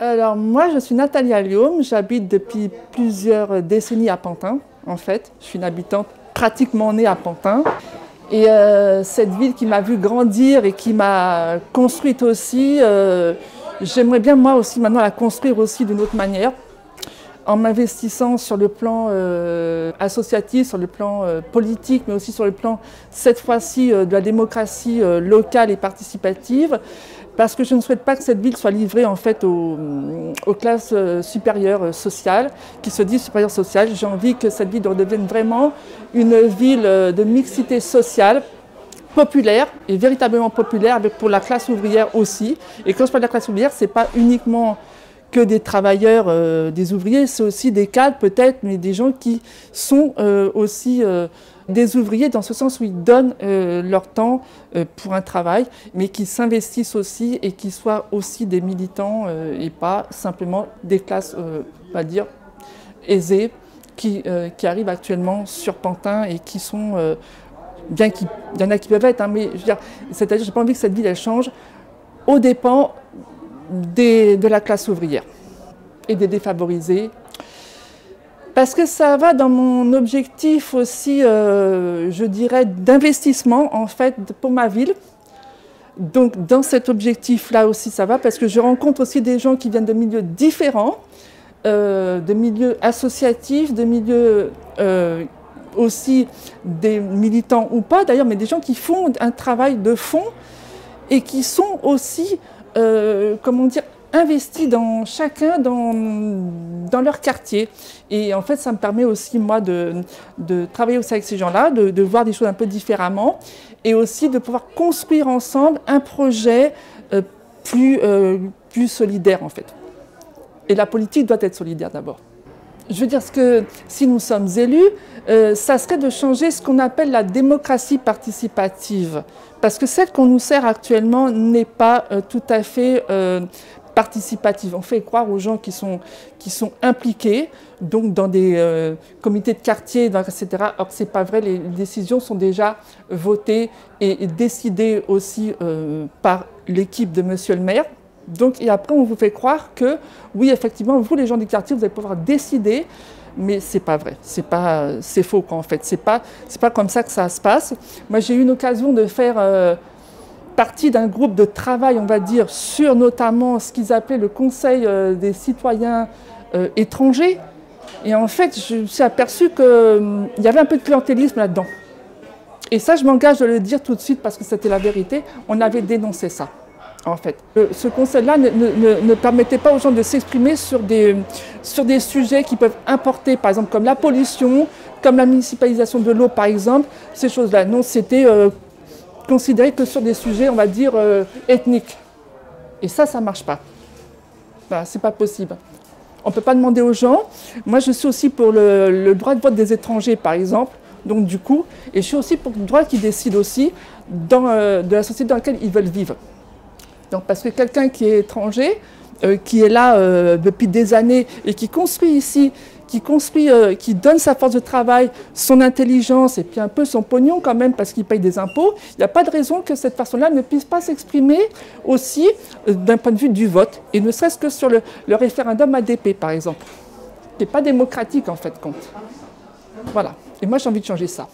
Alors moi, je suis Nathalie Alliaume, j'habite depuis plusieurs décennies à Pantin, en fait. Je suis une habitante pratiquement née à Pantin. Et cette ville qui m'a vu grandir et qui m'a construite aussi, j'aimerais bien moi aussi maintenant la construire aussi d'une autre manière, en m'investissant sur le plan associatif, sur le plan politique, mais aussi sur le plan, cette fois-ci, de la démocratie locale et participative, parce que je ne souhaite pas que cette ville soit livrée en fait aux classes supérieures sociales, qui se disent supérieures sociales. J'ai envie que cette ville redevienne vraiment une ville de mixité sociale, populaire, et véritablement populaire, pour la classe ouvrière aussi. Et quand je parle de la classe ouvrière, ce n'est pas uniquement que des travailleurs, des ouvriers, c'est aussi des cadres peut-être, mais des gens qui sont aussi des ouvriers dans ce sens où ils donnent leur temps pour un travail, mais qui s'investissent aussi et qui soient aussi des militants et pas simplement des classes, on va dire, aisées qui arrivent actuellement sur Pantin et qui sont, bien qu'il y en a qui peuvent être, hein, mais je veux dire, c'est-à-dire que j'ai pas envie que cette ville elle change aux dépens de la classe ouvrière et des défavorisés. Parce que ça va dans mon objectif aussi, je dirais, d'investissement en fait pour ma ville. Donc dans cet objectif-là aussi ça va, parce que je rencontre aussi des gens qui viennent de milieux différents, de milieux associatifs, de milieux aussi des militants ou pas d'ailleurs, mais des gens qui font un travail de fond et qui sont aussi, comment dire, investis dans chacun dans leur quartier. Et en fait, ça me permet aussi, moi, de travailler aussi avec ces gens-là, de voir des choses un peu différemment, et aussi de pouvoir construire ensemble un projet plus solidaire, en fait. Et la politique doit être solidaire d'abord. Je veux dire que si nous sommes élus, ça serait de changer ce qu'on appelle la démocratie participative. Parce que celle qu'on nous sert actuellement n'est pas tout à fait participative. On fait croire aux gens qui sont impliqués, donc dans des comités de quartier, etc. Alors que ce n'est pas vrai, les décisions sont déjà votées et décidées aussi par l'équipe de monsieur le maire. Donc, et après, on vous fait croire que, oui, effectivement, vous, les gens du quartier, vous allez pouvoir décider, mais c'est pas vrai, c'est faux, quoi, en fait. C'est pas comme ça que ça se passe. Moi, j'ai eu une occasion de faire partie d'un groupe de travail, on va dire, sur notamment ce qu'ils appelaient le Conseil des citoyens étrangers. Et en fait, je me suis aperçue qu'il y avait un peu de clientélisme là-dedans. Et ça, je m'engage de le dire tout de suite parce que c'était la vérité. On avait dénoncé ça. En fait, ce conseil-là ne permettait pas aux gens de s'exprimer sur des sujets qui peuvent importer, par exemple, comme la pollution, comme la municipalisation de l'eau, par exemple, ces choses-là. Non, c'était considéré que sur des sujets, on va dire, ethniques. Et ça ne marche pas. Voilà, c'est pas possible. On ne peut pas demander aux gens. Moi, je suis aussi pour le droit de vote des étrangers, par exemple. Donc, du coup, et je suis aussi pour le droit qu'ils décident aussi de la société dans laquelle ils veulent vivre. Donc, parce que quelqu'un qui est étranger, qui est là depuis des années et qui construit ici, qui donne sa force de travail, son intelligence et puis un peu son pognon quand même parce qu'il paye des impôts, il n'y a pas de raison que cette personne-là ne puisse pas s'exprimer aussi d'un point de vue du vote, et ne serait-ce que sur le référendum ADP par exemple, qui n'est pas démocratique en fait compte. Voilà, et moi j'ai envie de changer ça.